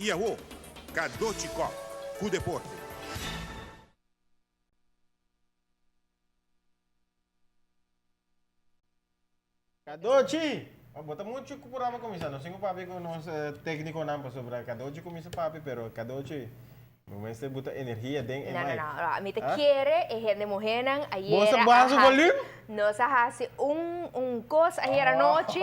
Iaô, Kadochikov, com deporte. Kadochi! Bota muito curava comissão. Não sei o papi com nós técnico não sobre Kadochi comissa papi, pero Kadochi, mas você bota energia dentro. Não. A mim te quer e gente morrenan Você baixa o volume? Nós hasi coisa ayer à noite,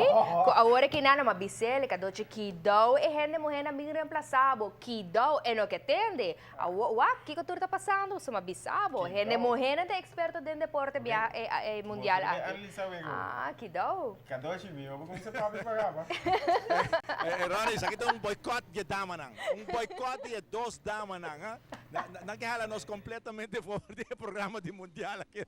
agora que nada uma bicele, Kadochi kidou e gente morrena bem reemplaçável, kidou e não que tende. O que tu está passando? Uma bisabo, gente morrena é experto em deporte mundial. Kidou. Kadochi, viu? Vou começar papi pagava. Ronnie, isso aqui tem boicote de damanang. Boicote de dos damanang. Naquela nós completamente fora do programa de mundial aqui.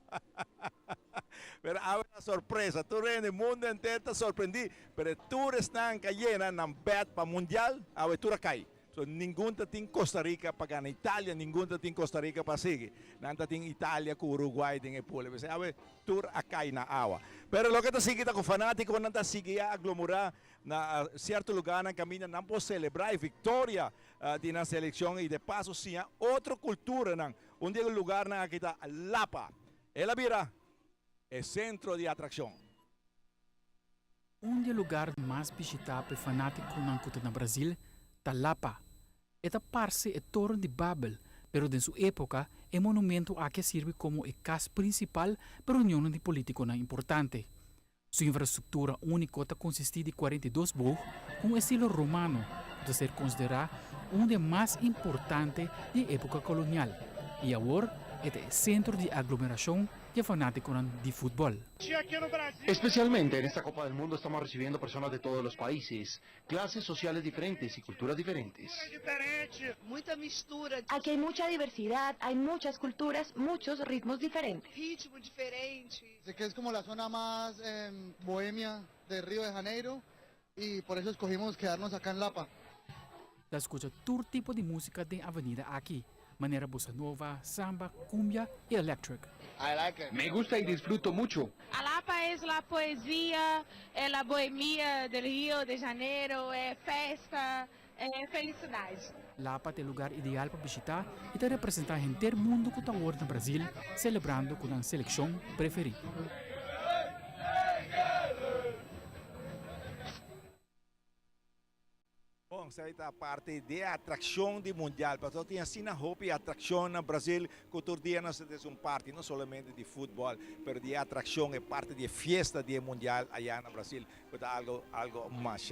Pero há uma surpresa, tu rende o mundo inteiro está surpreendido, pero tu estás caindo na bet para mundial, a tu cai. So, ninguém tem Costa Rica para ganhar Itália, ninguém tem Costa Rica para seguir. Nanta tem Itália com Uruguai tem Epule. Você sabe, tur a cai na água. Pero lo que está seguindo com fanático, não está seguindo a aglomerar na certo lugar na caminho, não pode celebrar a vitória na seleção e de passo sim outra cultura, não. Onde é o lugar na que está Lapa. Ela vira é centro de atração. Um dos lugares mais visitados por fanáticos no Brasil é Lapa. Esta parte é Torre de Babel, pero em sua época é monumento a que serve como a casa principal para reunião de políticos importante. Sua infraestrutura única consiste de 42 voos com estilo romano, de ser considerado um dos mais importantes da época colonial. E agora é o centro de aglomeração de fanáticos de fútbol. Especialmente en esta Copa del Mundo estamos recibiendo personas de todos los países, clases sociales diferentes y culturas diferentes. Mucha mistura. Aquí hay mucha diversidad, hay muchas culturas, muchos ritmos diferentes. Ritmo diferente. Sé que es como la zona más bohemia de Río de Janeiro y por eso escogimos quedarnos acá en Lapa. Se escucha todo tipo de música de avenida aquí, manera bossa nova, samba, cumbia y electric. Me gusta y disfruto mucho. Lapa es la poesía, es la bohemia del Río de Janeiro, es festa, es felicidad. Lapa é o lugar ideal para visitar e te representar o inteiro mundo que está agora no Brasil, celebrando com a seleção preferida. Bom, essa é a parte de atração de mundial. Porque tem assim a roupa e atração no Brasil, que todo dia nós temos parte, não somente de futebol, mas de atração, é parte de festa de mundial allá no Brasil. Que é algo mais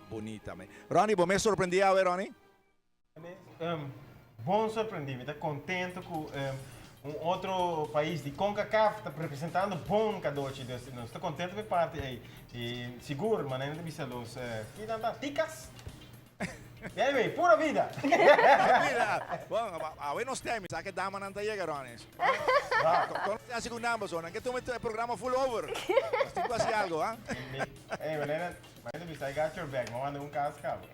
bonito também. Ronnie, você me surpreendeu, Ronnie? Bom surpreendido, está contente com outro país de CONCACAF está representando bom Kadochi. Estou contente com parte aí. E seguro, mas ainda vista os que não ticas. E aí, pura vida! Bom, a buenos times, sabe que dama não chega, Ronnie. Quando a segunda pessoa, que tu metes o programa full over. Mas tem que fazer algo, ah? Ei, mas ainda vista, I got your back, mas manda caso, cabo.